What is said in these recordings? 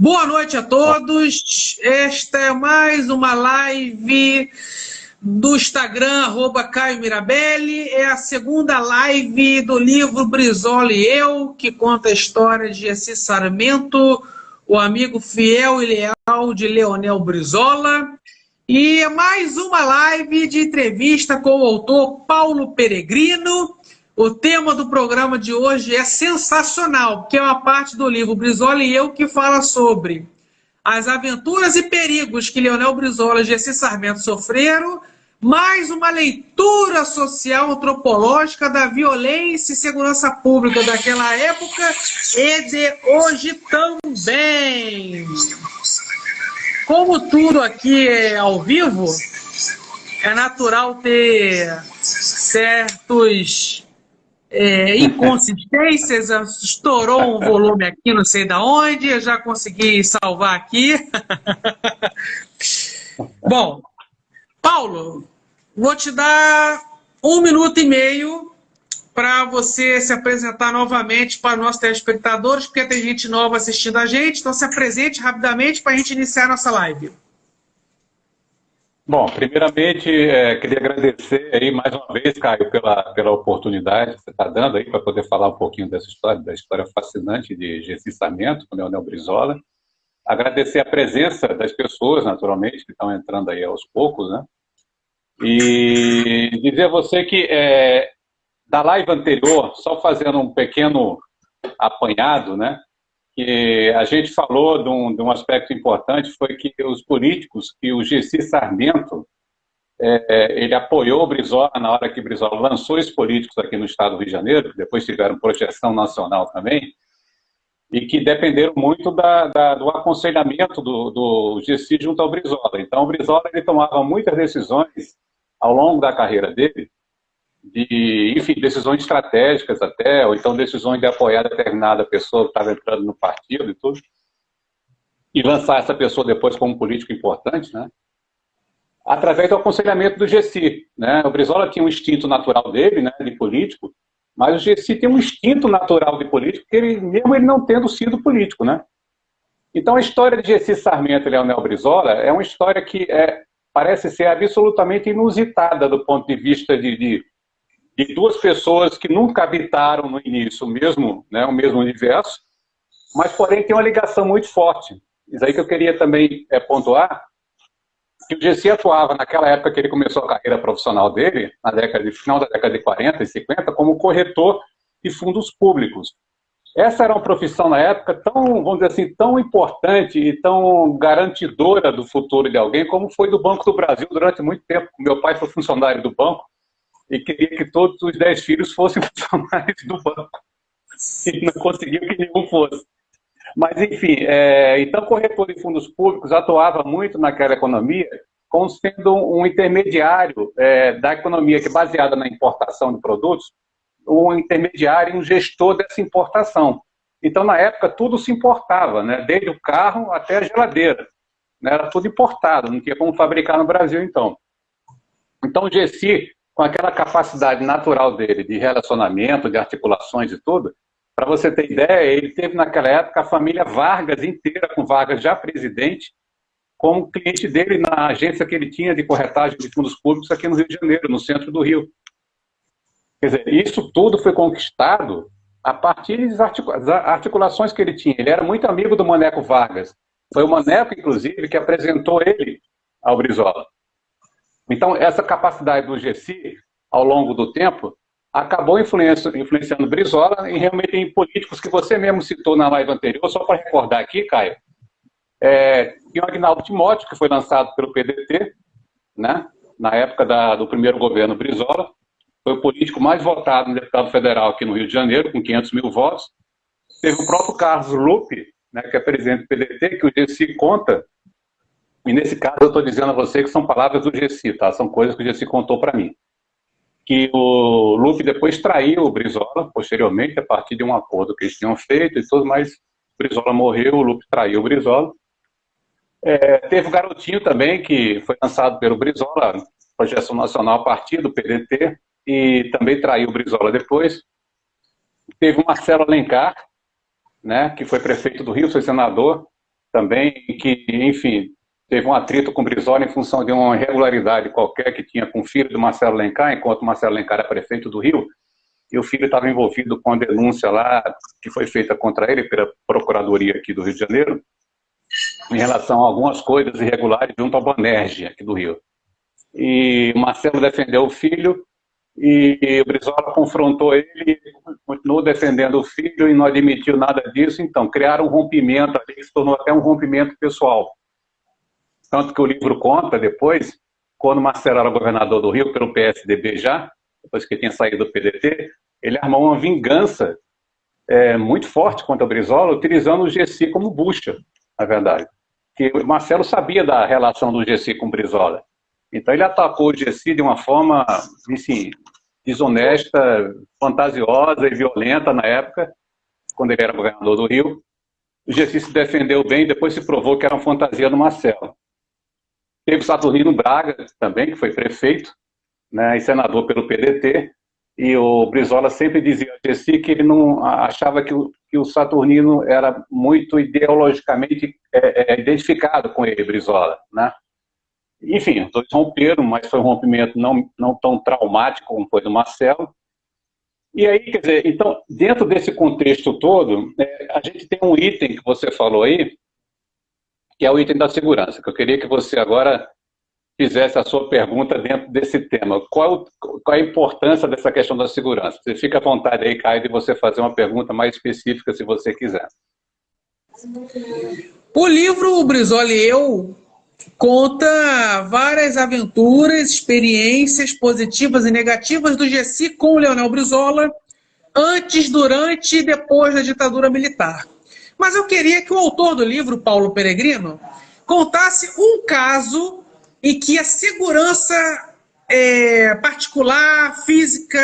Boa noite a todos. Esta é mais uma live do Instagram, @Caio Mirabelli. É a segunda live do livro Brizola e Eu, que conta a história de Gessi Sarmento, o amigo fiel e leal de Leonel Brizola. E é mais uma live de entrevista com o autor Paulo Peregrino. O tema do programa de hoje é sensacional, porque é uma parte do livro Brizola e Eu que fala sobre as aventuras e perigos que Leonel Brizola e Gessi Sarmento sofreram, mais uma leitura social antropológica da violência e segurança pública daquela época e de hoje também. Como tudo aqui é ao vivo, é natural ter certos inconsistências. Estourou um volume aqui, não sei da onde, eu já consegui salvar aqui. Bom, Paulo, vou te dar 1 minuto e meio para você se apresentar novamente para nossos telespectadores, porque tem gente nova assistindo a gente, então se apresente rapidamente para a gente iniciar a nossa live. Bom, primeiramente, queria agradecer aí mais uma vez, Caio, pela oportunidade que você está dando aí para poder falar um pouquinho dessa história, da história fascinante de Gessi Sarmento, com Leonel Brizola. Agradecer a presença das pessoas, naturalmente, que estão entrando aí aos poucos, né? E dizer a você que da live anterior, só fazendo um pequeno apanhado, né? Que a gente falou de um aspecto importante, foi que os políticos, que o Gessi Sarmento, ele apoiou o Brizola na hora que o Brizola lançou esses políticos aqui no estado do Rio de Janeiro, que depois tiveram projeção nacional também, e que dependeram muito do aconselhamento do Gessi junto ao Brizola. Então o Brizola ele tomava muitas decisões ao longo da carreira dele, enfim, decisões estratégicas até, ou então decisões de apoiar determinada pessoa que estava entrando no partido e tudo, e lançar essa pessoa depois como político importante, né? Através do aconselhamento do Gessi, né? O Brizola tinha um instinto natural dele, né, de político, mas o Gessi tem um instinto natural de político, mesmo ele não tendo sido político, né? Então a história de Gessi Sarmento e Leonel Brizola é uma história que parece ser absolutamente inusitada do ponto de vista de duas pessoas que nunca habitaram no início o mesmo universo, mas porém tem uma ligação muito forte. Isso aí que eu queria também pontuar, que o Gessi atuava naquela época que ele começou a carreira profissional dele, final da década de 40 e 50, como corretor de fundos públicos. Essa era uma profissão na época tão, vamos dizer assim, tão importante e tão garantidora do futuro de alguém, como foi do Banco do Brasil durante muito tempo. Meu pai foi funcionário do banco, e queria que todos os 10 filhos fossem funcionários do banco. E não conseguiu que nenhum fosse. Mas, enfim, então o corretor de fundos públicos atuava muito naquela economia como sendo um intermediário da economia que é baseada na importação de produtos, um intermediário, um gestor dessa importação. Então, na época, tudo se importava, né? Desde o carro até a geladeira, né? Era tudo importado, não tinha como fabricar no Brasil, então. Então, o Gessi, com aquela capacidade natural dele de relacionamento, de articulações e tudo, para você ter ideia, ele teve naquela época a família Vargas inteira, com Vargas já presidente, como cliente dele na agência que ele tinha de corretagem de fundos públicos aqui no Rio de Janeiro, no centro do Rio. Quer dizer, isso tudo foi conquistado a partir das articulações que ele tinha. Ele era muito amigo do Maneco Vargas. Foi o Maneco, inclusive, que apresentou ele ao Brizola. Então, essa capacidade do Gessi, ao longo do tempo, acabou influenciando Brizola e realmente em políticos que você mesmo citou na live anterior. Só para recordar aqui, Caio, tinha o Agnaldo Timóteo, que foi lançado pelo PDT, né, na época do primeiro governo Brizola. Foi o político mais votado no deputado federal aqui no Rio de Janeiro, com 500 mil votos. Teve o próprio Carlos Lupe, né, que é presidente do PDT, que o Gessi conta. E nesse caso eu estou dizendo a você que são palavras do Gessi, tá? São coisas que o Gessi contou para mim. Que o Lupe depois traiu o Brizola, posteriormente, a partir de um acordo que eles tinham feito e tudo, mas o Brizola morreu, o Lupe traiu o Brizola. Teve o Garotinho também, que foi lançado pelo Brizola, projeção nacional a partir do PDT, e também traiu o Brizola depois. Teve o Marcelo Alencar, né, que foi prefeito do Rio, foi senador, também, que, enfim, teve um atrito com o Brizola em função de uma irregularidade qualquer que tinha com o filho do Marcelo Alencar, enquanto o Marcelo Alencar era prefeito do Rio, e o filho estava envolvido com a denúncia lá, que foi feita contra ele pela Procuradoria aqui do Rio de Janeiro, em relação a algumas coisas irregulares junto ao Banerj, aqui do Rio. E o Marcelo defendeu o filho, e o Brizola confrontou ele, continuou defendendo o filho e não admitiu nada disso. Então criaram um rompimento, que se tornou até um rompimento pessoal. Tanto que o livro conta depois, quando o Marcelo era governador do Rio, pelo PSDB já, depois que tinha saído do PDT, ele armou uma vingança muito forte contra o Brizola, utilizando o Gessi como bucha, na verdade. Que o Marcelo sabia da relação do Gessi com o Brizola. Então ele atacou o Gessi de uma forma, assim, desonesta, fantasiosa e violenta na época, quando ele era governador do Rio. O Gessi se defendeu bem, depois se provou que era uma fantasia do Marcelo. Teve o Saturnino Braga também, que foi prefeito, né, e senador pelo PDT, e o Brizola sempre dizia ao Gessi que ele não achava que o Saturnino era muito ideologicamente identificado com ele, Brizola, né? Enfim, os dois romperam, mas foi um rompimento não tão traumático como foi do Marcelo. E aí, quer dizer, então, dentro desse contexto todo, a gente tem um item que você falou aí, que é o item da segurança, que eu queria que você agora fizesse a sua pergunta dentro desse tema. Qual a importância dessa questão da segurança? Você fica à vontade aí, Caio, de você fazer uma pergunta mais específica, se você quiser. O livro O Brizola e Eu conta várias aventuras, experiências positivas e negativas do Gessi com o Leonel Brizola, antes, durante e depois da ditadura militar. Mas eu queria que o autor do livro, Paulo Peregrino, contasse um caso em que a segurança particular, física,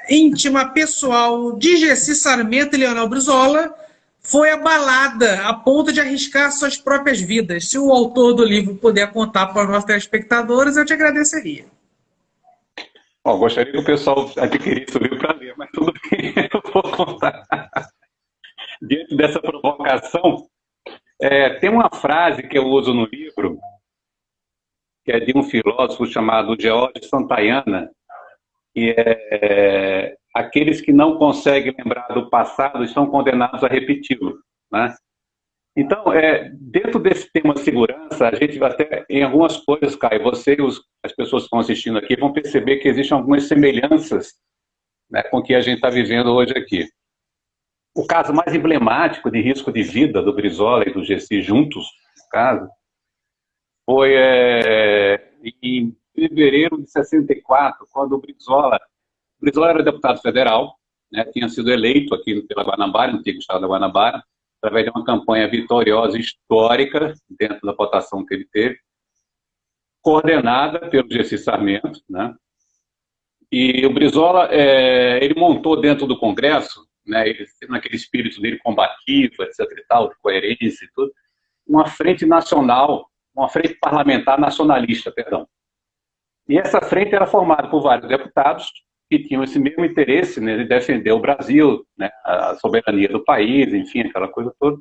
íntima, pessoal de Gessi Sarmento e Leonel Brizola foi abalada a ponto de arriscar suas próprias vidas. Se o autor do livro puder contar para os nossos telespectadores, eu te agradeceria. Bom, gostaria que o pessoal adquirisse o livro para ler, mas tudo bem, eu vou contar. Diante dessa provocação, tem uma frase que eu uso no livro, que é de um filósofo chamado George Santayana, que é aqueles que não conseguem lembrar do passado estão condenados a repeti-lo, né? Então, dentro desse tema segurança, a gente vai até, em algumas coisas, Caio, você e as pessoas que estão assistindo aqui vão perceber que existem algumas semelhanças, né, com o que a gente está vivendo hoje aqui. O caso mais emblemático de risco de vida do Brizola e do Gessi juntos, no caso, foi em fevereiro de 64, quando o Brizola era deputado federal, né, tinha sido eleito aqui pela Guanabara, no antigo estado da Guanabara, através de uma campanha vitoriosa histórica, dentro da votação que ele teve, coordenada pelo Gessi Sarmento, né? E o Brizola, ele montou dentro do Congresso, né, ele, naquele espírito dele combativo, etc e tal, de coerência e tudo, uma frente nacional, uma frente parlamentar nacionalista, perdão. E essa frente era formada por vários deputados que tinham esse mesmo interesse, né, de defender o Brasil, né, a soberania do país, enfim, aquela coisa toda.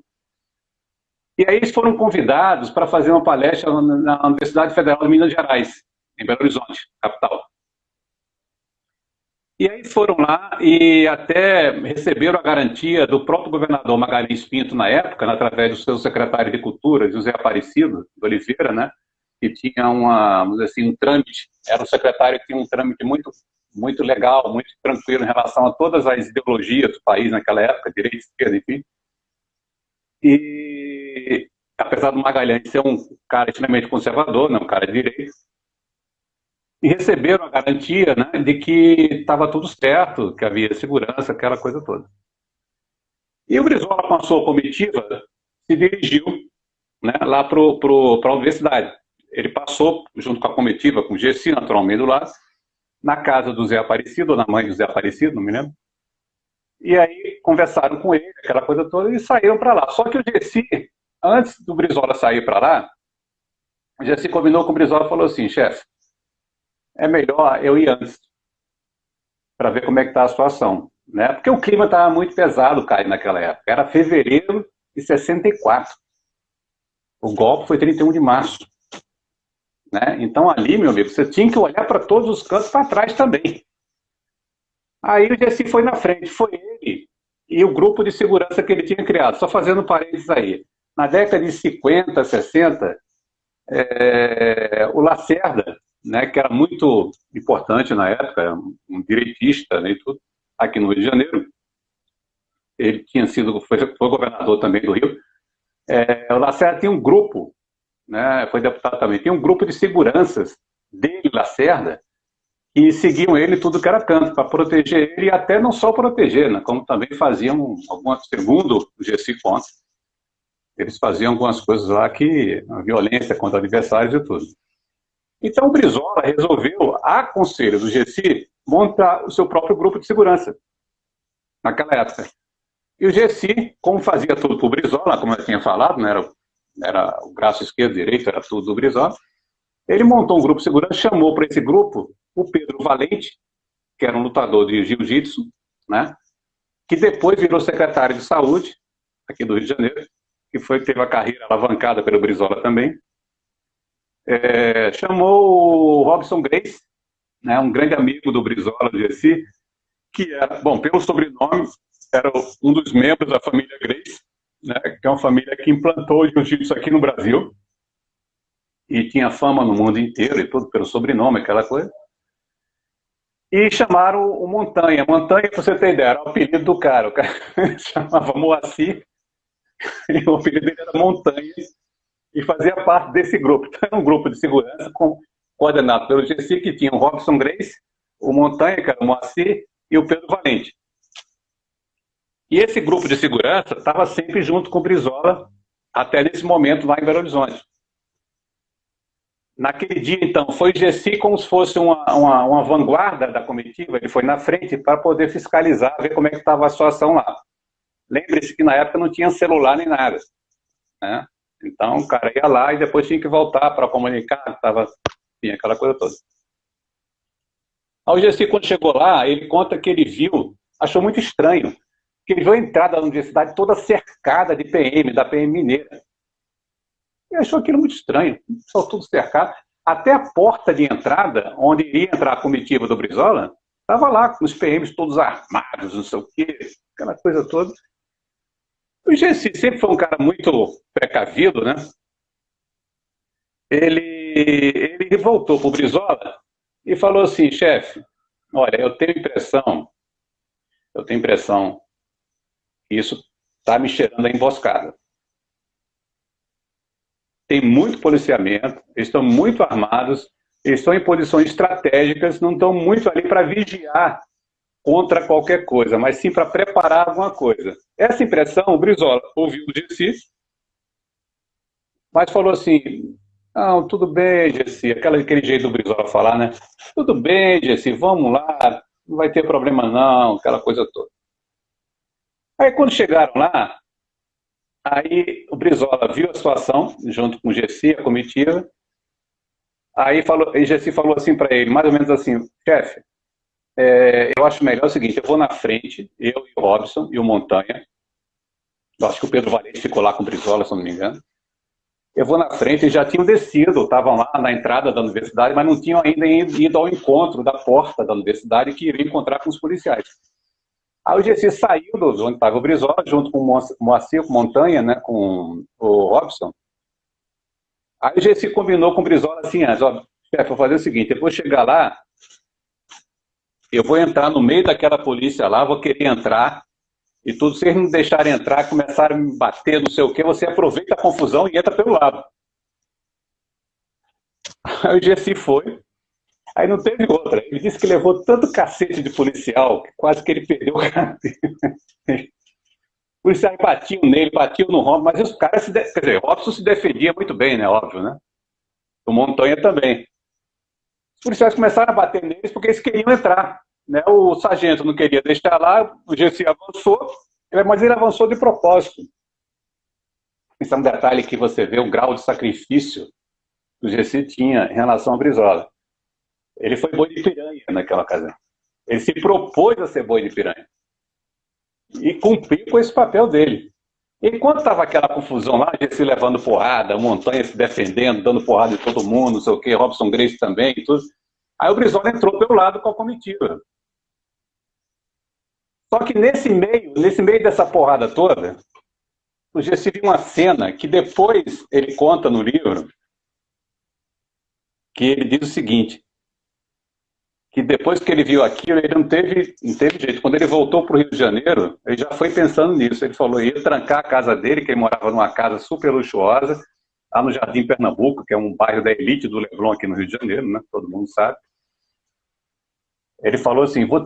E aí eles foram convidados para fazer uma palestra na Universidade Federal de Minas Gerais, em Belo Horizonte, capital. E aí foram lá e até receberam a garantia do próprio governador Magalhães Pinto, na época, né, através do seu secretário de Cultura, José Aparecido de Oliveira, né, que tinha vamos dizer assim, um trâmite, era um secretário que tinha um trâmite muito legal, muito tranquilo em relação a todas as ideologias do país naquela época, direita, esquerda, enfim. E apesar do Magalhães ser um cara extremamente conservador, né, um cara de direita, e receberam a garantia, né, de que estava tudo certo, que havia segurança, aquela coisa toda. E o Brizola, com a sua comitiva, se dirigiu, né, lá para a universidade. Ele passou, junto com a comitiva, com o Gessi, naturalmente, do lado, na casa do Zé Aparecido, ou na mãe do Zé Aparecido, não me lembro. E aí conversaram com ele, aquela coisa toda, e saíram para lá. Só que o Gessi, antes do Brizola sair para lá, o Gessi combinou com o Brizola e falou assim: chefe, é melhor eu ir antes, para ver como é que está a situação, né? Porque o clima estava muito pesado, Caio, naquela época. Era fevereiro de 64. O golpe foi 31 de março. Né? Então, ali, meu amigo, você tinha que olhar para todos os cantos para trás também. Aí o Gessi foi na frente, foi ele e o grupo de segurança que ele tinha criado. Só fazendo parênteses aí. Na década de 50, 60, o Lacerda, né, que era muito importante na época, um direitista, né, e tudo, aqui no Rio de Janeiro, ele foi governador também do Rio. O Lacerda tinha um grupo, né, foi deputado também, tinha um grupo de seguranças dele, Lacerda, que seguiam ele tudo que era canto, para proteger ele, e até não só proteger, né, como também faziam, segundo o Gessi conta, eles faziam algumas coisas lá que, a violência contra adversários e tudo. Então o Brizola resolveu, a conselho do Gessi, montar o seu próprio grupo de segurança, naquela época. E o Gessi, como fazia tudo para o Brizola, como eu tinha falado, né, era o braço esquerdo, direito, era tudo do Brizola, ele montou um grupo de segurança, chamou para esse grupo o Pedro Valente, que era um lutador de jiu-jitsu, né, que depois virou secretário de saúde, aqui do Rio de Janeiro, que teve a carreira alavancada pelo Brizola também. Chamou o Robson Grace, né, um grande amigo do Brizola, do Gessi, que era, bom, pelo sobrenome, era um dos membros da família Grace, né, que é uma família que implantou o jiu-jitsu aqui no Brasil, e tinha fama no mundo inteiro, e tudo pelo sobrenome, aquela coisa. E chamaram o Montanha. Montanha, pra você ter ideia, era o apelido do cara. O cara chamava Moacir, e o apelido dele era Montanha, e fazia parte desse grupo. Então, era um grupo de segurança coordenado pelo Gessi, que tinha o Robson Grace, o Montanha, que era o Moacir, e o Pedro Valente. E esse grupo de segurança estava sempre junto com o Brizola, até nesse momento lá em Belo Horizonte. Naquele dia, então, foi o Gessi como se fosse uma vanguarda da comitiva, ele foi na frente para poder fiscalizar, ver como é que estava a situação lá. Lembre-se que na época não tinha celular nem nada, né? Então o cara ia lá e depois tinha que voltar para comunicar, tinha aquela coisa toda. Aí o Gessi, quando chegou lá, ele conta que ele viu, achou muito estranho, que ele viu a entrada da universidade toda cercada de PM, da PM Mineira. Ele achou aquilo muito estranho, só tudo cercado. Até a porta de entrada, onde iria entrar a comitiva do Brizola, estava lá, com os PMs todos armados, não sei o quê, aquela coisa toda. O Gessi sempre foi um cara muito precavido, né? Ele voltou para o Brizola e falou assim: chefe, olha, eu tenho impressão que isso está me cheirando a emboscada. Tem muito policiamento, eles estão muito armados, eles estão em posições estratégicas, não estão muito ali para vigiar contra qualquer coisa, mas sim para preparar alguma coisa. Essa impressão o Brizola ouviu do Gessi, mas falou assim: não, tudo bem, Gessi, aquele jeito do Brizola falar, né? Tudo bem, Gessi, vamos lá, não vai ter problema não, aquela coisa toda. Aí quando chegaram lá, aí o Brizola viu a situação, junto com o Gessi, a comitiva, aí o Gessi falou assim para ele, mais ou menos assim: chefe, eu acho melhor o seguinte, eu vou na frente, eu e o Robson e o Montanha, eu acho que o Pedro Valente ficou lá com o Brizola, se não me engano, eu vou na frente, eles já tinham descido, estavam lá na entrada da universidade, mas não tinham ainda ido ao encontro da porta da universidade, que iriam encontrar com os policiais. Aí o Gessi saiu de onde estava o Brizola, junto com o Moacir, com o Montanha, né, com o Robson. Aí o Gessi combinou com o Brizola assim antes: ó, chefe, vou fazer o seguinte, depois chegar lá, eu vou entrar no meio daquela polícia lá, vou querer entrar, e tudo, se eles não deixarem entrar, começarem a me bater, não sei o quê, você aproveita a confusão e entra pelo lado. Aí o Gessi foi, aí não teve outra. Ele disse que levou tanto cacete de policial, que quase que ele perdeu o cacete. Os policiais batiam nele, batiam no Robson, mas os caras, quer dizer, o Robson se defendia muito bem, né, óbvio, né? O Montanha também. Os policiais começaram a bater neles porque eles queriam entrar, né? O sargento não queria deixar lá, o Gessi avançou, mas ele avançou de propósito. Isso é um detalhe que você vê o grau de sacrifício que o Gessi tinha em relação ao Brizola. Ele foi boi de piranha naquela ocasião. Ele se propôs a ser boi de piranha. E cumpriu com esse papel dele. Enquanto estava aquela confusão lá, a gente se levando porrada, Montanha se defendendo, dando porrada em todo mundo, não sei o quê, Robson Grace também, e tudo. Aí o Brizola entrou pelo lado com a comitiva. Só que nesse meio dessa porrada toda, o Gessi viu uma cena que depois ele conta no livro, que ele diz o seguinte, que depois que ele viu aquilo, ele não teve jeito. Quando ele voltou para o Rio de Janeiro, ele já foi pensando nisso. Ele falou que ia trancar a casa dele, que ele morava numa casa super luxuosa, lá no Jardim Pernambuco, que é um bairro da elite do Leblon aqui no Rio de Janeiro, né? Todo mundo sabe. Ele falou assim, vou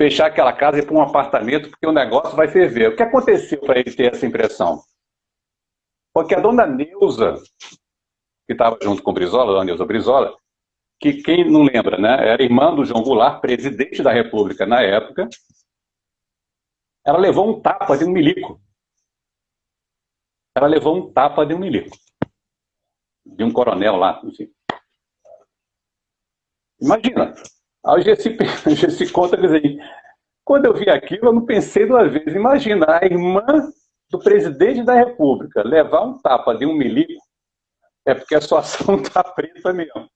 fechar aquela casa e ir para um apartamento, porque o negócio vai ferver. O que aconteceu para ele ter essa impressão? Porque a dona Neuza, que estava junto com o Brizola, a dona Neuza Brizola, que quem não lembra, né, era irmã do João Goulart, presidente da República na época, ela levou um tapa de um milico. Ela levou um tapa de um milico. De um coronel lá, enfim. Imagina. Aí o Gessi conta, quer dizer, quando eu vi aquilo, eu não pensei duas vezes. Imagina, a irmã do presidente da República levar um tapa de um milico, é porque a situação está preta mesmo.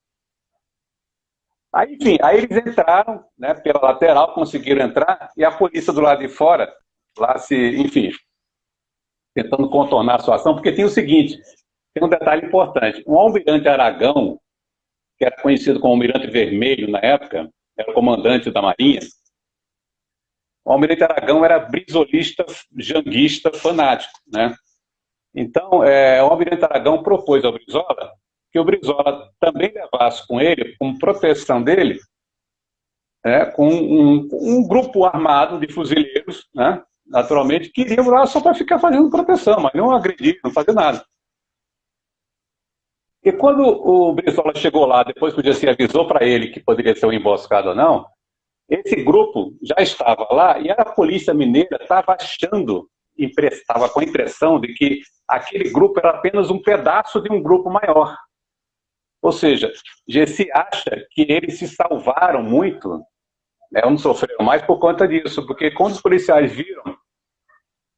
Aí, enfim, aí eles entraram, né, pela lateral, conseguiram entrar, e a polícia do lado de fora, lá enfim, tentando contornar a situação, porque tem o seguinte, tem um detalhe importante, um almirante Aragão, que era conhecido como Almirante Vermelho na época, era o comandante da Marinha, o Almirante Aragão era brizolista, janguista, fanático, né? Então, o Almirante Aragão propôs ao Brizola que o Brizola também levasse com ele, como proteção dele, com um grupo armado de fuzileiros, né, naturalmente, que iriam lá só para ficar fazendo proteção, mas não agredir, não fazer nada. E quando o Brizola chegou lá, depois que o Gessi avisou para ele que poderia ser uma emboscada ou não, esse grupo já estava lá e a polícia mineira estava achando, estava com a impressão de que aquele grupo era apenas um pedaço de um grupo maior. Ou seja, Gessi acha que eles se salvaram muito, né, não sofreram mais por conta disso, porque quando os policiais viram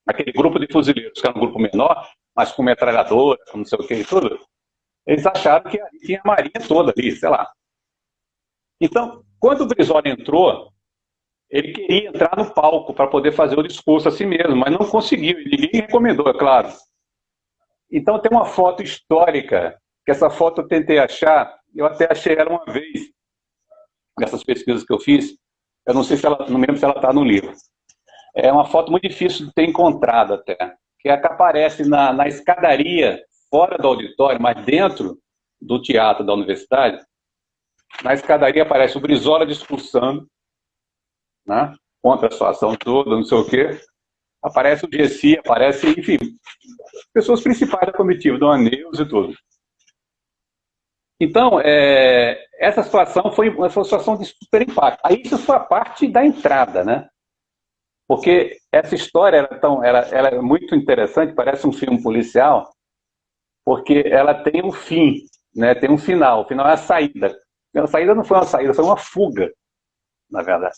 aquele grupo de fuzileiros, que era um grupo menor, mas com metralhadora, com não sei o que e tudo, eles acharam que ali tinha a marinha toda ali, sei lá. Então, quando o Brizola entrou, ele queria entrar no palco para poder fazer o discurso a si mesmo, mas não conseguiu, e ninguém recomendou, é claro. Então tem uma foto histórica, que essa foto eu tentei achar, eu até achei ela uma vez, nessas pesquisas que eu fiz, eu não sei se ela, não me lembro se ela está no livro. É uma foto muito difícil de ter encontrado até, que é a que aparece na escadaria, fora do auditório, mas dentro do teatro da universidade. Na escadaria aparece o Brizola discursando, né, contra a situação toda, não sei o quê. Aparece o Gessi, aparece, enfim, pessoas principais da comitiva, Dona Neuza e tudo. Então, essa situação foi uma situação de super impacto. Aí isso foi a parte da entrada, né? Porque essa história ela é muito interessante, parece um filme policial, porque ela tem um fim, né? Tem um final. O final é a saída. A saída não foi uma saída, foi uma fuga, na verdade.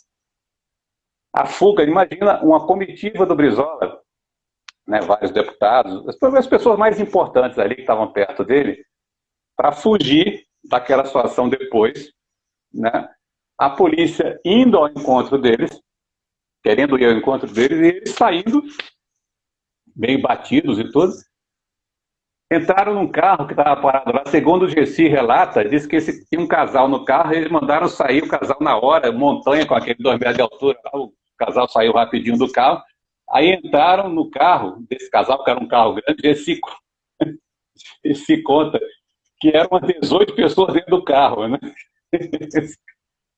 A fuga, imagina uma comitiva do Brizola, né, vários deputados, as pessoas mais importantes ali que estavam perto dele, para fugir daquela situação depois, né? A polícia indo ao encontro deles, querendo ir ao encontro deles, e eles saindo, meio batidos e tudo, entraram num carro que estava parado lá, segundo o Gessi relata, disse que tinha um casal no carro, e eles mandaram sair o casal na hora, Montanha com aquele 2 metros de altura, o casal saiu rapidinho do carro, aí entraram no carro desse casal, que era um carro grande, Gessi conta que eram umas 18 pessoas dentro do carro, né?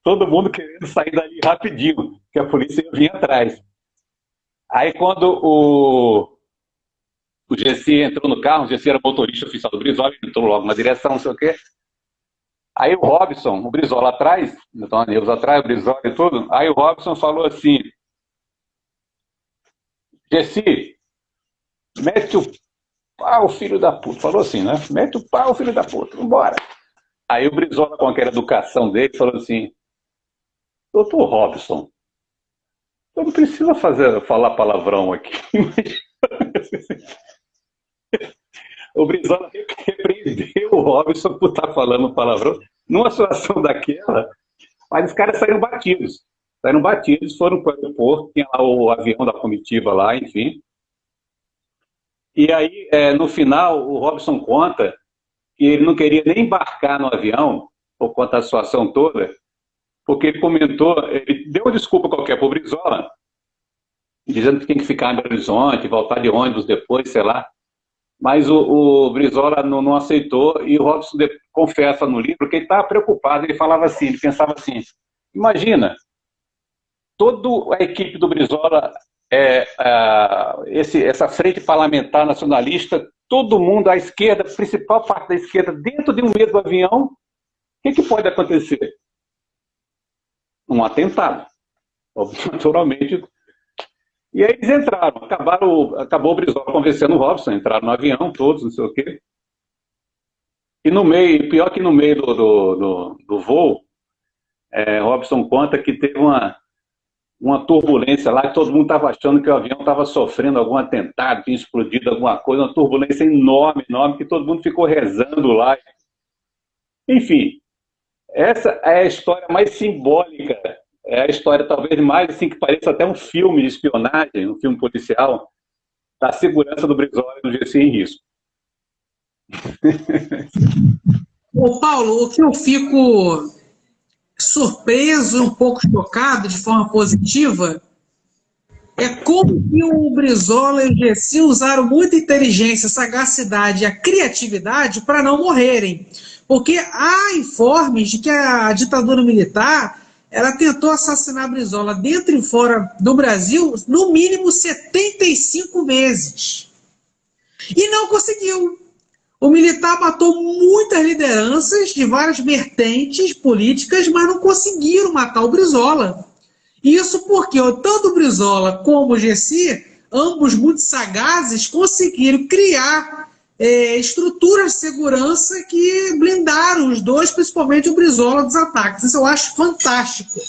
Todo mundo querendo sair dali rapidinho, que a polícia vinha atrás. Aí quando o Gessi entrou no carro, o Gessi era motorista oficial do Brizola, entrou logo na direção, não sei o quê. Aí o Robson, o Brizola atrás, então a Neuza atrás, o Brizola e tudo, aí o Robson falou assim, Gessi, mete o pau, filho da puta. Falou assim, né? Mete o pau, filho da puta, vambora. Aí o Brizola, com aquela educação dele, falou assim, doutor Robson, eu não precisa falar palavrão aqui. O Brizola repreendeu o Robson por estar falando palavrão numa situação daquela, mas os caras saíram batidos. Foram para o aeroporto, tinha lá o avião da comitiva lá, enfim. E aí, no final, o Robson conta que ele não queria nem embarcar no avião, por conta da situação toda, porque ele comentou, ele deu uma desculpa qualquer para o Brizola, dizendo que tem que ficar em Belo Horizonte, voltar de ônibus depois, sei lá. Mas o Brizola não aceitou, e o Robson confessa no livro que ele estava preocupado. Ele falava assim, ele pensava assim, imagina, toda a equipe do Brizola, essa frente parlamentar nacionalista, todo mundo, a esquerda, a principal parte da esquerda, dentro de um mesmo avião, o que pode acontecer? Um atentado, naturalmente. E aí eles entraram, acabou o Brizola convencendo o Robson, entraram no avião, todos, não sei o quê. E no meio, pior que no meio do voo, Robson conta que teve uma turbulência lá, que todo mundo estava achando que o avião estava sofrendo algum atentado, tinha explodido alguma coisa, uma turbulência enorme, que todo mundo ficou rezando lá. Enfim, essa é a história mais simbólica. É a história talvez mais assim, que pareça até um filme de espionagem, um filme policial, da segurança do Brizola e do GC em risco. Ô Paulo, o que eu fico surpreso, um pouco chocado de forma positiva, é como que o Brizola e o GC usaram muita inteligência, sagacidade e a criatividade para não morrerem. Porque há informes de que a ditadura militar ela tentou assassinar Brizola dentro e fora do Brasil, no mínimo 75 vezes. E não conseguiu. O militar matou muitas lideranças de várias vertentes políticas, mas não conseguiram matar o Brizola. Isso porque tanto o Brizola como o GC, ambos muito sagazes, conseguiram criar estruturas de segurança que blindaram os dois, principalmente o Brizola, dos ataques. Isso eu acho fantástico.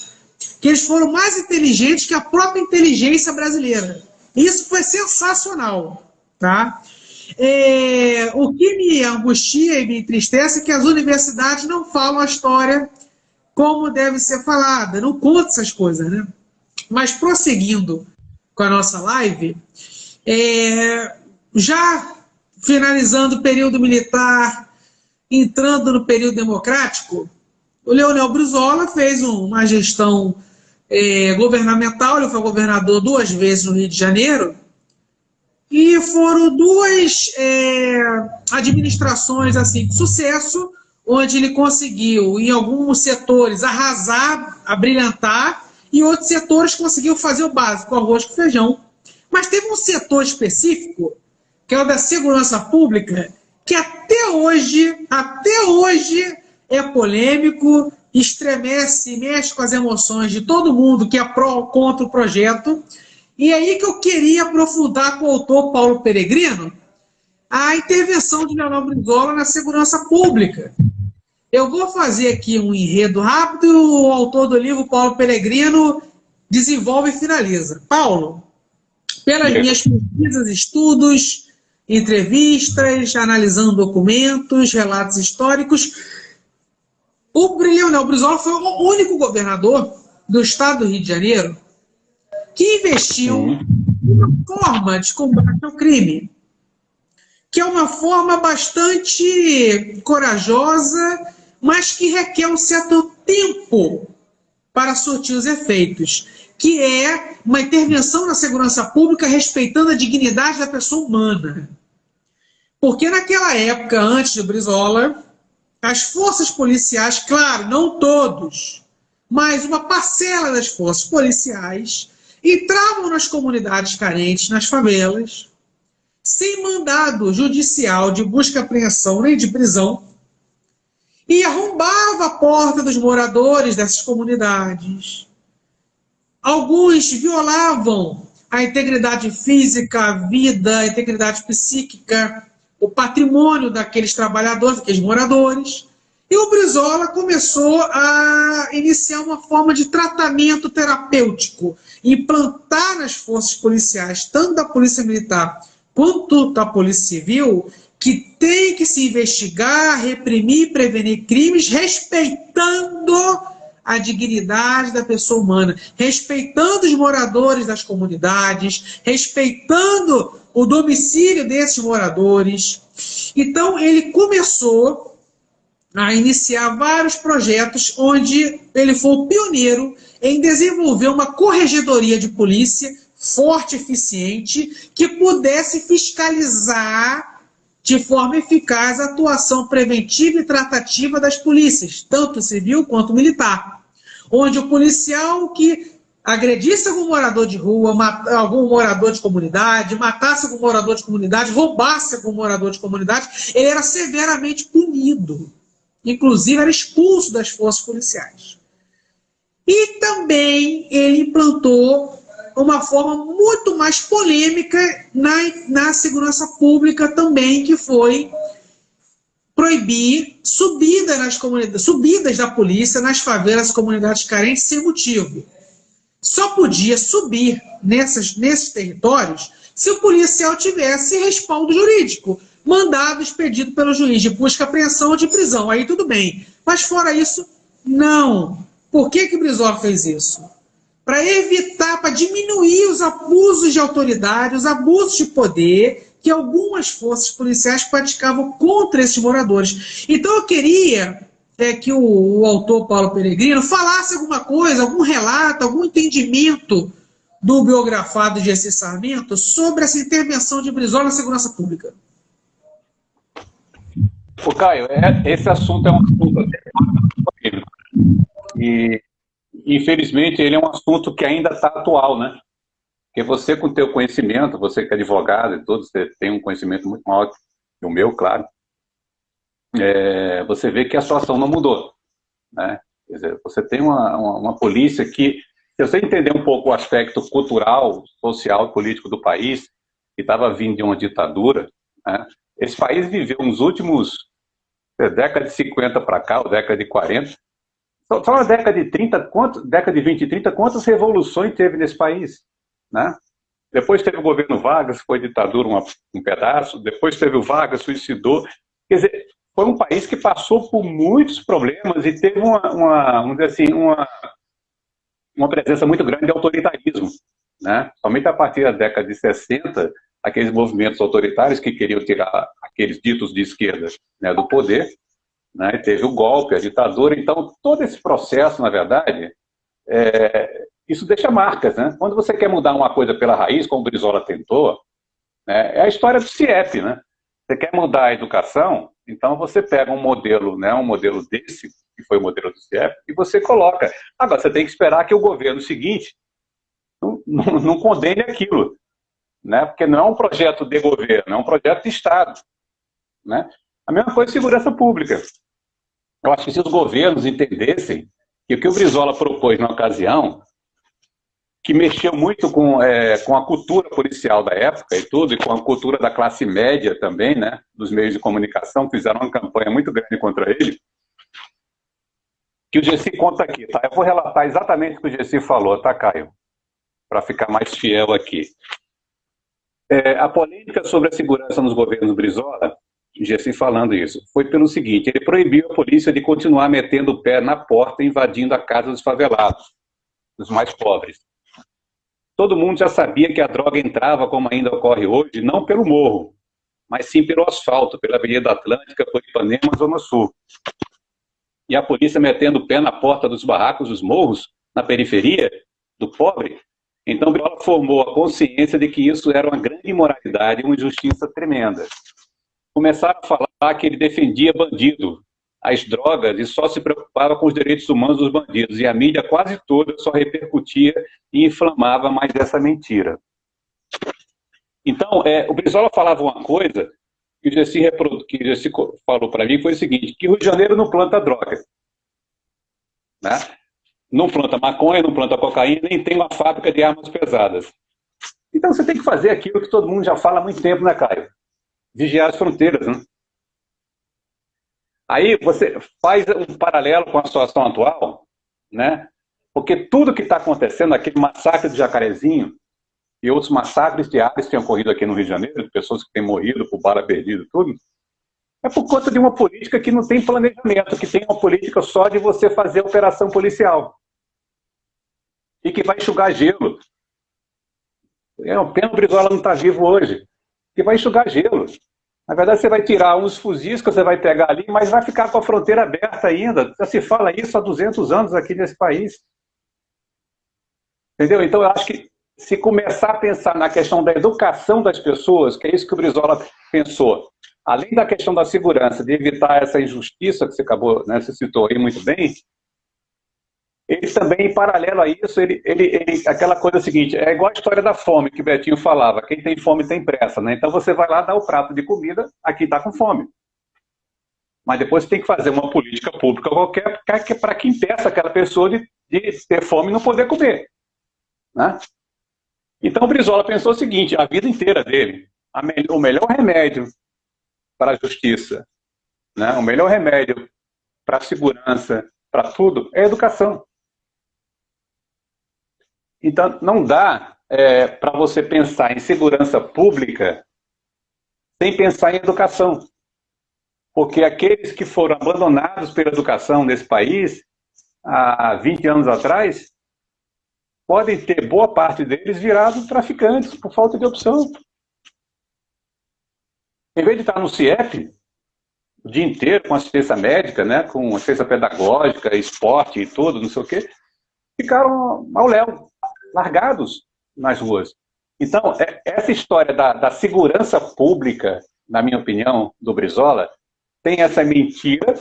Que eles foram mais inteligentes que a própria inteligência brasileira. Isso foi sensacional. Tá? O que me angustia e me entristece é que as universidades não falam a história como deve ser falada, não contam essas coisas, né? Mas prosseguindo com a nossa live, já finalizando o período militar, entrando no período democrático, o Leonel Brizola fez uma gestão governamental, ele foi governador 2 vezes no Rio de Janeiro, e foram 2 administrações assim, de sucesso, onde ele conseguiu, em alguns setores, arrasar, abrilhantar, e outros setores conseguiu fazer o básico, arroz com feijão. Mas teve um setor específico, que é o da segurança pública, que até hoje é polêmico, estremece, mexe com as emoções de todo mundo que é pró ou contra o projeto. E aí que eu queria aprofundar com o autor Paulo Peregrino a intervenção de Leonel Brizola na segurança pública. Eu vou fazer aqui um enredo rápido e o autor do livro, Paulo Peregrino, desenvolve e finaliza. Paulo, pelas minhas pesquisas, estudos, entrevistas, analisando documentos, relatos históricos, o Leonel Brizola foi o único governador do estado do Rio de Janeiro que investiu em uma forma de combate ao crime, que é uma forma bastante corajosa, mas que requer um certo tempo para surtir os efeitos, que é uma intervenção na segurança pública respeitando a dignidade da pessoa humana. Porque naquela época, antes do Brizola, as forças policiais, claro, não todos, mas uma parcela das forças policiais entravam nas comunidades carentes, nas favelas, sem mandado judicial de busca e apreensão nem de prisão, e arrombava a porta dos moradores dessas comunidades. Alguns violavam a integridade física, a vida, a integridade psíquica, o patrimônio daqueles trabalhadores, daqueles moradores. E o Brizola começou a iniciar uma forma de tratamento terapêutico, implantar nas forças policiais, tanto da Polícia Militar quanto da Polícia Civil, que tem que se investigar, reprimir e prevenir crimes, respeitando a dignidade da pessoa humana, respeitando os moradores das comunidades, respeitando o domicílio desses moradores. Então, ele começou a iniciar vários projetos onde ele foi o pioneiro em desenvolver uma corregedoria de polícia forte, eficiente, que pudesse fiscalizar de forma eficaz a atuação preventiva e tratativa das polícias, tanto civil quanto militar, onde o policial que agredisse algum morador de rua, algum morador de comunidade, matasse algum morador de comunidade, roubasse algum morador de comunidade, ele era severamente punido. Inclusive, era expulso das forças policiais. E também ele implantou uma forma muito mais polêmica na segurança pública também, que foi proibir subidas da polícia nas favelas e comunidades carentes sem motivo. Só podia subir nesses territórios se o policial tivesse respaldo jurídico, mandado expedido pelo juiz de busca, apreensão ou de prisão. Aí tudo bem. Mas fora isso, não. Por que Brizola fez isso? Para evitar, para diminuir os abusos de autoridade, os abusos de poder que algumas forças policiais praticavam contra esses moradores. Então eu queria que o autor Paulo Peregrino falasse alguma coisa, algum relato, algum entendimento do biografado Gessi Sarmento sobre essa intervenção de Brizola na segurança pública. Ô, Caio, esse assunto é um assunto polêmico. E, infelizmente, ele é um assunto que ainda está atual, né? Porque você, com o teu conhecimento, você que é advogado e tudo, você tem um conhecimento muito maior que o meu, claro, você vê que a situação não mudou, né? Quer dizer, você tem uma polícia que, se você entender um pouco o aspecto cultural, social e político do país, que estava vindo de uma ditadura, né? Esse país viveu nos últimos década de 50 para cá, ou década de 40, só na década de 30, década de 20 e 30, quantas revoluções teve nesse país, né? Depois teve o governo Vargas, foi ditadura um pedaço, depois teve o Vargas, suicidou. Quer dizer, foi um país que passou por muitos problemas e teve vamos dizer assim, uma presença muito grande de autoritarismo, né? Somente a partir da década de 60, aqueles movimentos autoritários que queriam tirar aqueles ditos de esquerda, né, do poder, né? Teve o golpe, a ditadura. Então, todo esse processo, na verdade, isso deixa marcas, né? Quando você quer mudar uma coisa pela raiz, como o Brizola tentou, né, é a história do CIEP, né? Você quer mudar a educação, então você pega um modelo, né, um modelo desse, que foi o modelo do CIEP, e você coloca. Agora, você tem que esperar que o governo seguinte não condene aquilo, né? Porque não é um projeto de governo, é um projeto de Estado, né? A mesma coisa segurança pública. Eu acho que se os governos entendessem que o que o Brizola propôs na ocasião, que mexeu muito com a cultura policial da época e tudo, e com a cultura da classe média também, né, dos meios de comunicação, fizeram uma campanha muito grande contra ele, que o Gessi conta aqui, tá? Eu vou relatar exatamente o que o Gessi falou, tá, Caio? Para ficar mais fiel aqui. A polêmica sobre a segurança nos governos Brizola, Gessi falando isso, foi pelo seguinte: ele proibiu a polícia de continuar metendo o pé na porta, invadindo a casa dos favelados, dos mais pobres. Todo mundo já sabia que a droga entrava, como ainda ocorre hoje, não pelo morro, mas sim pelo asfalto, pela Avenida Atlântica, por Ipanema, Zona Sul. E a polícia metendo o pé na porta dos barracos dos morros, na periferia do pobre. Então, Brizola formou a consciência de que isso era uma grande imoralidade e uma injustiça tremenda. Começaram a falar que ele defendia bandido, as drogas, e só se preocupava com os direitos humanos dos bandidos. E a mídia quase toda só repercutia e inflamava mais essa mentira. Então, o Brizola falava uma coisa que o Gessi falou para mim, foi o seguinte: que o Rio de Janeiro não planta droga, né? Não planta maconha, não planta cocaína, nem tem uma fábrica de armas pesadas. Então você tem que fazer aquilo que todo mundo já fala há muito tempo, né, Caio? Vigiar as fronteiras, né? Aí você faz um paralelo com a situação atual, né? Porque tudo que está acontecendo, aquele massacre do Jacarezinho, e outros massacres diários que têm ocorrido aqui no Rio de Janeiro, de pessoas que têm morrido por bala perdida e tudo, é por conta de uma política que não tem planejamento, que tem uma política só de você fazer operação policial. E que vai enxugar gelo. É uma pena o Brizola não estar vivo hoje. Que vai enxugar gelo. Na verdade, você vai tirar uns fuzis que você vai pegar ali, mas vai ficar com a fronteira aberta ainda. Já se fala isso há 200 anos aqui nesse país. Entendeu? Então, eu acho que se começar a pensar na questão da educação das pessoas, que é isso que o Brizola pensou, além da questão da segurança, de evitar essa injustiça que você acabou, né, você citou aí muito bem, ele também, em paralelo a isso, aquela coisa seguinte, é igual a história da fome que o Betinho falava, quem tem fome tem pressa, né? Então você vai lá dar o prato de comida a quem está com fome. Mas depois você tem que fazer uma política pública qualquer para que impeça aquela pessoa de ter fome e não poder comer. Né? Então o Brizola pensou o seguinte, a vida inteira dele, o melhor remédio para a justiça, né? O melhor remédio para a segurança, para tudo, é a educação. Então, não dá para você pensar em segurança pública sem pensar em educação. Porque aqueles que foram abandonados pela educação nesse país, há 20 anos atrás, podem ter boa parte deles virado traficantes por falta de opção. Em vez de estar no CIEP, o dia inteiro com assistência médica, né, com assistência pedagógica, esporte e tudo, não sei o quê, ficaram ao léu, largados nas ruas. Então, essa história da segurança pública, na minha opinião, do Brizola, tem essa mentira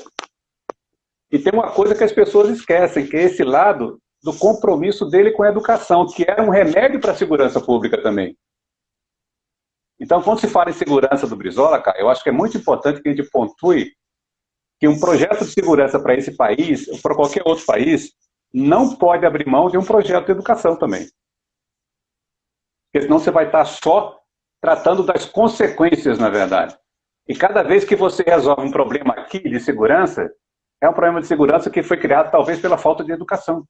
e tem uma coisa que as pessoas esquecem, que é esse lado do compromisso dele com a educação, que era um remédio para a segurança pública também. Então, quando se fala em segurança do Brizola, cara, eu acho que é muito importante que a gente pontue que um projeto de segurança para esse país, ou para qualquer outro país, não pode abrir mão de um projeto de educação também. Porque senão você vai estar só tratando das consequências, na verdade. E cada vez que você resolve um problema aqui de segurança, é um problema de segurança que foi criado talvez pela falta de educação.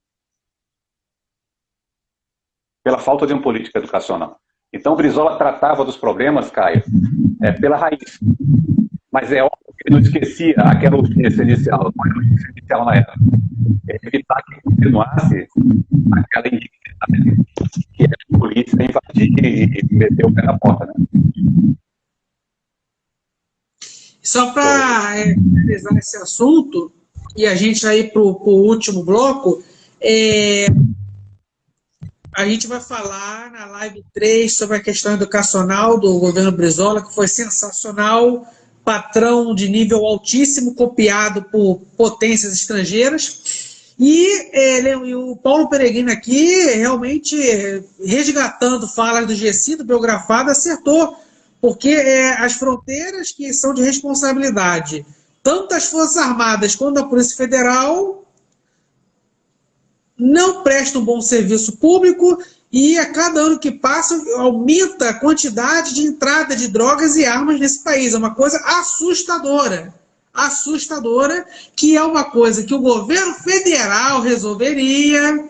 Pela falta de uma política educacional. Então o Brizola tratava dos problemas, Caio, pela raiz. Mas é óbvio que ele não esquecia aquela urgência inicial, na época. Evitar que continuasse aquela indignidade que a polícia invadir e meter o pé na porta. Né? Só para finalizar esse assunto, e a gente ir para o último bloco, a gente vai falar na live 3 sobre a questão educacional do governo Brizola, que foi sensacional, patrão de nível altíssimo, copiado por potências estrangeiras. E o Paulo Peregrino aqui, realmente, resgatando falas do GC, do Biografado, acertou, porque as fronteiras que são de responsabilidade, tanto das Forças Armadas quanto da Polícia Federal, não prestam um bom serviço público e a cada ano que passa aumenta a quantidade de entrada de drogas e armas nesse país. É uma coisa assustadora. Assustadora, que é uma coisa que o governo federal resolveria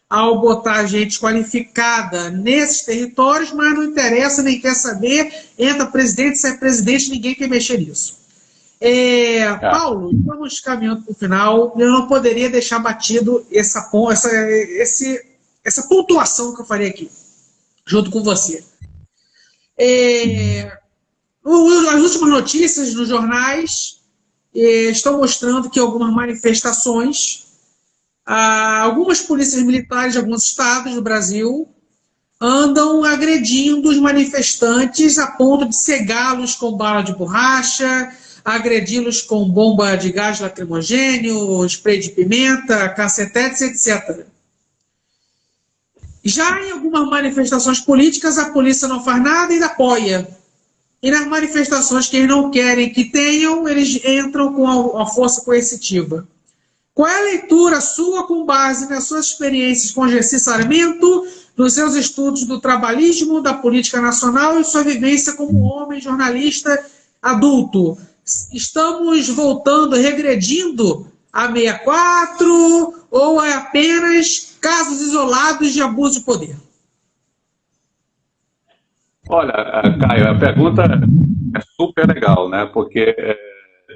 ao botar gente qualificada nesses territórios, mas não interessa, nem quer saber, entra presidente, sai presidente, ninguém quer mexer nisso. Paulo, estamos caminhando para o final. Eu não poderia deixar batido essa pontuação que eu falei aqui, junto com você. As últimas notícias nos jornais estão mostrando que algumas manifestações, algumas polícias militares de alguns estados do Brasil andam agredindo os manifestantes a ponto de cegá-los com bala de borracha, agredi-los com bomba de gás lacrimogêneo, spray de pimenta, cacetetes, etc. Já em algumas manifestações políticas, a polícia não faz nada e apoia. E nas manifestações que eles não querem que tenham, eles entram com a força coercitiva. Qual é a leitura sua com base nas suas experiências com Gercy Sarmento, nos seus estudos do trabalhismo, da política nacional e sua vivência como homem jornalista adulto? Estamos voltando, regredindo a 64 ou é apenas casos isolados de abuso de poder? Olha, Caio, a pergunta é super legal, né? Porque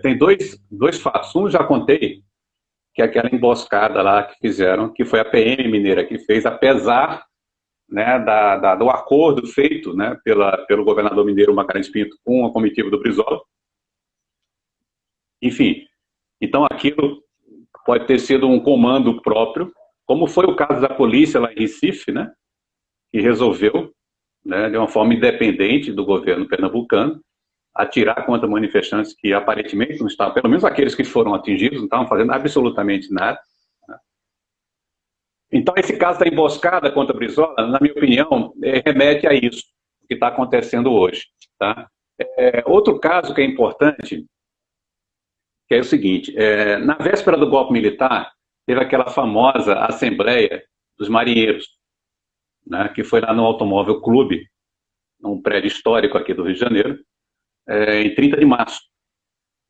tem dois fatos. Um já contei, que é aquela emboscada lá que fizeram, que foi a PM Mineira que fez, apesar, né, do acordo feito, né, pelo governador mineiro Magalhães Pinto com a comitiva do Brizola. Enfim, então aquilo pode ter sido um comando próprio, como foi o caso da polícia lá em Recife, né, que resolveu, né, de uma forma independente do governo pernambucano, atirar contra manifestantes que aparentemente não estavam, pelo menos aqueles que foram atingidos, não estavam fazendo absolutamente nada. Então, esse caso da emboscada contra Brizola, na minha opinião, remete a isso que está acontecendo hoje. Tá? Outro caso que é importante, que é o seguinte, na véspera do golpe militar, teve aquela famosa Assembleia dos Marinheiros, né, que foi lá no Automóvel Clube, num prédio histórico aqui do Rio de Janeiro, em 30 de março.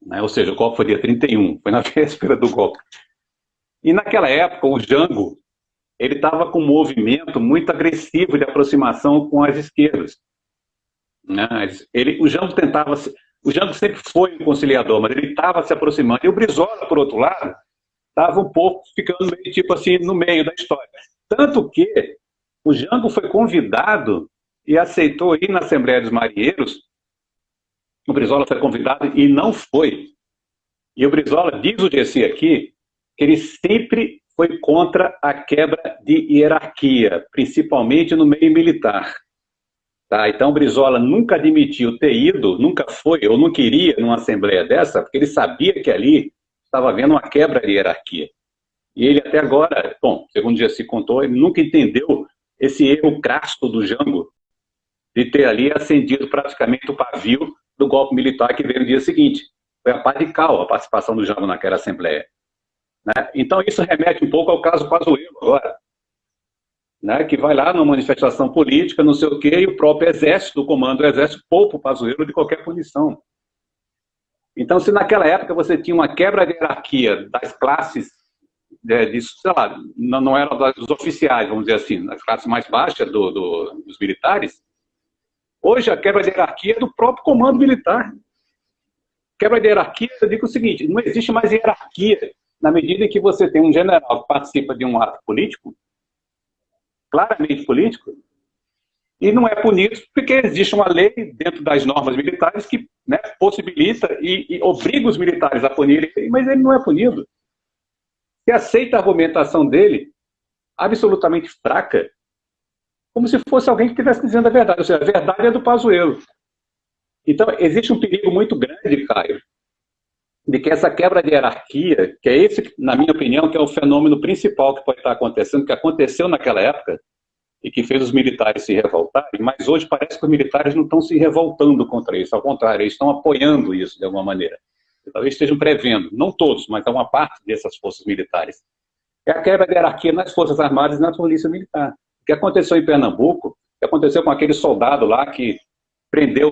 Né, ou seja, o golpe foi dia 31, foi na véspera do golpe. E naquela época, o Jango, ele estava com um movimento muito agressivo de aproximação com as esquerdas. Né? O Jango sempre foi um conciliador, mas ele estava se aproximando. E o Brizola, por outro lado, estava um pouco ficando meio, tipo assim, no meio da história. Tanto que o Jango foi convidado e aceitou ir na Assembleia dos Marinheiros. O Brizola foi convidado e não foi. E o Brizola diz o GC aqui que ele sempre foi contra a quebra de hierarquia, principalmente no meio militar. Tá? Então, o Brizola nunca admitiu ter ido, nunca foi ou não queria numa assembleia dessa, porque ele sabia que ali estava havendo uma quebra de hierarquia. E ele até agora, bom, segundo o Gessi contou, ele nunca entendeu esse erro crasso do Jango de ter ali acendido praticamente o pavio do golpe militar que veio no dia seguinte. Foi a pá de cal a participação do Jango naquela assembleia. Né? Então, isso remete um pouco ao caso Pazuello agora, né? Que vai lá numa manifestação política, não sei o quê, e o próprio exército, o comando do exército, poupa o Pazuello de qualquer punição. Então, se naquela época você tinha uma quebra de hierarquia das classes, sei lá, não era dos oficiais, vamos dizer assim, das classes mais baixas dos militares, hoje a quebra de hierarquia é do próprio comando militar. Quebra de hierarquia, eu digo o seguinte, não existe mais hierarquia na medida em que você tem um general que participa de um ato político, claramente político, e não é punido porque existe uma lei dentro das normas militares que, né, possibilita e obriga os militares a punir ele, mas ele não é punido. Você aceita a argumentação dele, absolutamente fraca, como se fosse alguém que estivesse dizendo a verdade, ou seja, a verdade é do Pazuello. Então, existe um perigo muito grande, Caio, de que essa quebra de hierarquia, que é esse, na minha opinião, que é o fenômeno principal que pode estar acontecendo, que aconteceu naquela época e que fez os militares se revoltarem, mas hoje parece que os militares não estão se revoltando contra isso, ao contrário, eles estão apoiando isso de alguma maneira. Talvez estejam prevendo, não todos, mas uma parte dessas forças militares. É a quebra de hierarquia nas Forças Armadas e na Polícia Militar. O que aconteceu em Pernambuco, o que aconteceu com aquele soldado lá que prendeu,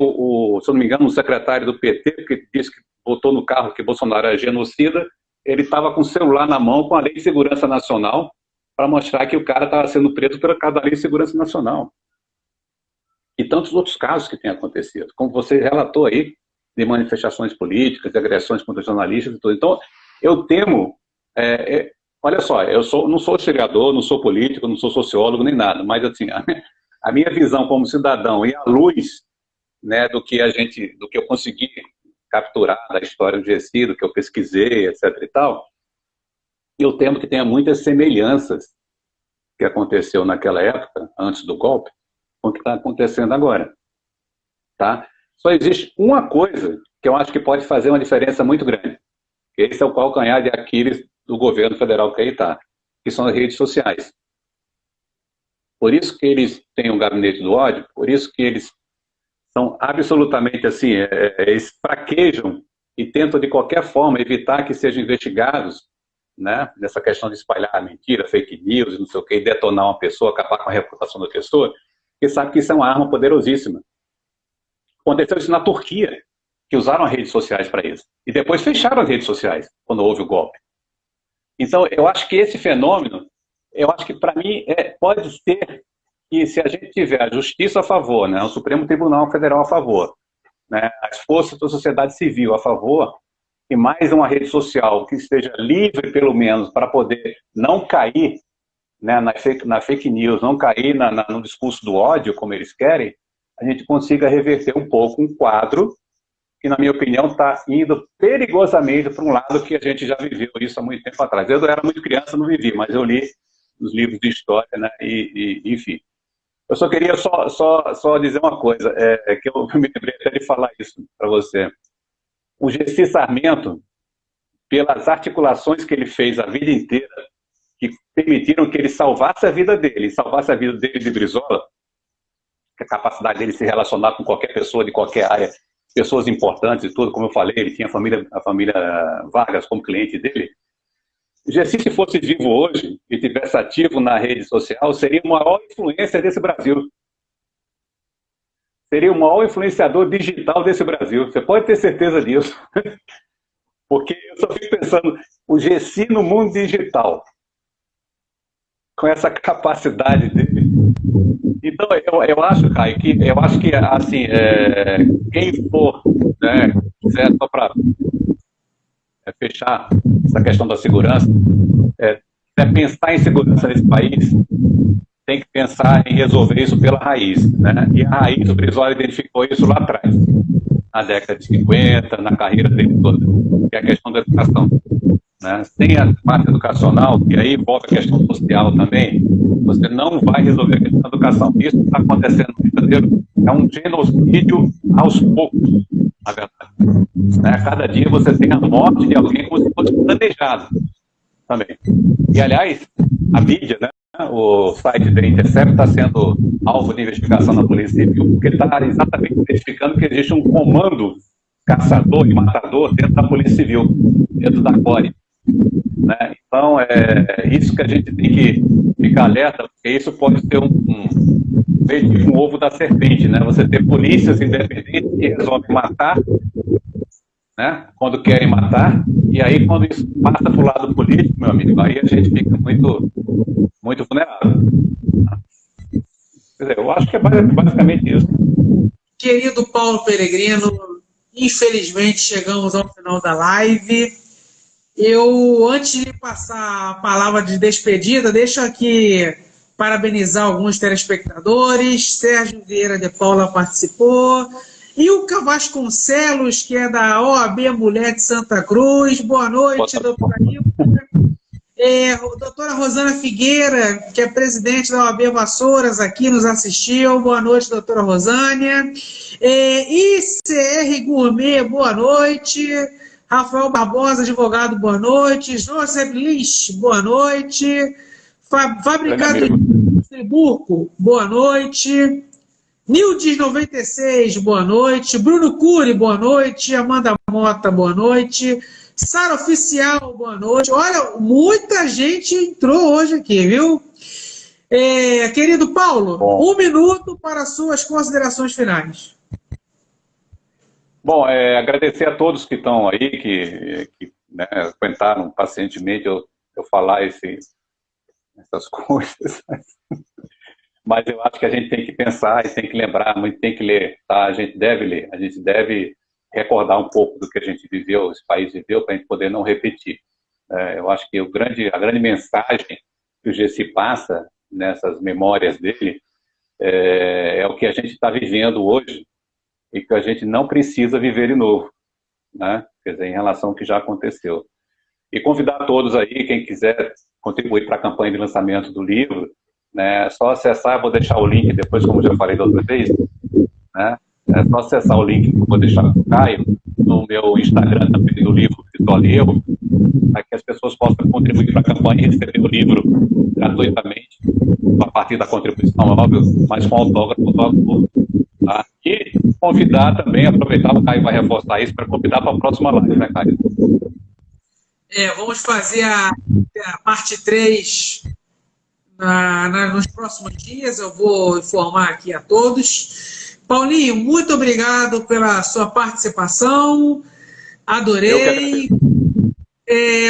se eu não me engano, um secretário do PT, porque disse que botou no carro que Bolsonaro era genocida, ele estava com o celular na mão com a Lei de Segurança Nacional para mostrar que o cara estava sendo preso pela causa da Lei de Segurança Nacional. E tantos outros casos que têm acontecido, como você relatou aí, de manifestações políticas, de agressões contra jornalistas e tudo. Então, eu temo, olha só, não sou historiador, não sou político, não sou sociólogo, nem nada, mas assim, a minha visão como cidadão e à luz, né, do que eu consegui capturar da história do GSI, do que eu pesquisei, etc. e tal, eu temo que tenha muitas semelhanças que aconteceu naquela época, antes do golpe, com o que está acontecendo agora. Tá? Só existe uma coisa que eu acho que pode fazer uma diferença muito grande. Esse é o calcanhar de Aquiles do governo federal que aí está, que são as redes sociais. Por isso que eles têm um gabinete do ódio, por isso que eles são absolutamente assim, eles fraquejam e tentam de qualquer forma evitar que sejam investigados, né, nessa questão de espalhar mentira, fake news, e não sei o que, detonar uma pessoa, acabar com a reputação da pessoa, porque sabe que isso é uma arma poderosíssima. Aconteceu isso na Turquia, que usaram as redes sociais para isso. E depois fecharam as redes sociais, quando houve o golpe. Então, eu acho que esse fenômeno, eu acho que para mim pode ser que se a gente tiver a justiça a favor, né, o Supremo Tribunal Federal a favor, né, as forças da sociedade civil a favor, e mais uma rede social que esteja livre, pelo menos, para poder não cair, né, na fake news, não cair no discurso do ódio, como eles querem, a gente consiga reverter um pouco um quadro que, na minha opinião, está indo perigosamente para um lado que a gente já viveu isso há muito tempo atrás. Eu era muito criança, não vivi, mas eu li os livros de história, né, enfim. Eu só queria só dizer uma coisa, que eu me lembrei até de falar isso para você. O Gessi Sarmento, pelas articulações que ele fez a vida inteira, que permitiram que ele salvasse a vida dele, salvasse a vida dele de Brizola, a capacidade dele se relacionar com qualquer pessoa de qualquer área, pessoas importantes e tudo, como eu falei, ele tinha a família Vargas como cliente dele. O Gessi, se fosse vivo hoje e tivesse ativo na rede social, seria a maior influência desse Brasil. Seria o maior influenciador digital desse Brasil. Você pode ter certeza disso. Porque eu só fico pensando, o Gessi no mundo digital, com essa capacidade dele. Então, eu acho, Caio, que assim, quem for, né, quiser, só para fechar essa questão da segurança, pensar em segurança nesse país, tem que pensar em resolver isso pela raiz, né? E a raiz, o Brizola identificou isso lá atrás, na década de 50, na carreira dele toda, que é a questão da educação. Né? Sem a parte educacional, que aí envolve a questão social também, você não vai resolver a questão da educação. Isso que está acontecendo no Rio de Janeiro é um genocídio aos poucos, na verdade. Né? Cada dia você tem a morte de alguém como se fosse planejado também. E, aliás, a mídia, né? O site da Intercept está sendo alvo de investigação na Polícia Civil, porque está exatamente identificando que existe um comando caçador e matador dentro da Polícia Civil, dentro da CORE. Né? Então, é isso que a gente tem que ficar alerta, porque isso pode ser um ovo da serpente, né? Você ter polícias independentes que resolvem matar, né? Quando querem matar, e aí quando isso passa para o lado político, meu amigo, aí a gente fica muito, muito vulnerável. Quer dizer, eu acho que é basicamente isso. Querido Paulo Peregrino, infelizmente chegamos ao final da live. Eu, antes de passar a palavra de despedida, deixo aqui parabenizar alguns telespectadores. Sérgio Vieira de Paula participou. E o Vasconcelos, que é da OAB Mulher de Santa Cruz. Boa noite, doutora Ilka. Doutora Rosana Figueira, que é presidente da OAB Vassouras, aqui nos assistiu. Boa noite, doutora Rosânia. ICR Gourmet, boa noite. Rafael Barbosa, advogado, boa noite. Joseph Lins, boa noite. Fabricado de Friburgo, boa noite. Nildes 96, boa noite. Bruno Cury, boa noite. Amanda Mota, boa noite. Sara Oficial, boa noite. Olha, muita gente entrou hoje aqui, viu? Querido Paulo, um minuto para suas considerações finais. Bom, agradecer a todos que estão aí, que né, aguentaram pacientemente eu falar essas coisas. Mas eu acho que a gente tem que pensar e tem que lembrar, tem que ler, tá? A gente deve ler, a gente deve recordar um pouco do que a gente viveu, esse país viveu, para a gente poder não repetir. Eu acho que a grande mensagem que o Gessi passa nessas memórias dele é o que a gente está vivendo hoje e que a gente não precisa viver de novo, né? Quer dizer, em relação ao que já aconteceu. E convidar todos aí, quem quiser contribuir para a campanha de lançamento do livro, né, é só acessar, vou deixar o link depois, como já falei da outra vez, né? É só acessar o link que eu vou deixar com o Caio, no meu Instagram também do livro Brizola e Eu, para que as pessoas possam contribuir para a campanha e receber o livro gratuitamente, a partir da contribuição, óbvio, mas com autógrafo do autor. Tá? E convidar também, aproveitar, o Caio vai reforçar isso, para convidar para a próxima live, né, Caio? Vamos fazer a parte 3 nos próximos dias, eu vou informar aqui a todos. Paulinho, muito obrigado pela sua participação, adorei.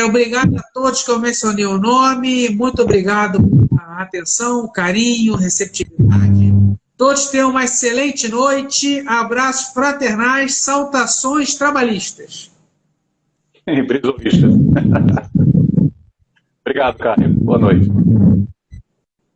Obrigado a todos que eu mencionei o nome. Muito obrigado pela atenção, carinho, receptividade. Todos tenham uma excelente noite. Abraços fraternais, saudações trabalhistas. Brizolistas. Obrigado, Caio. Boa noite.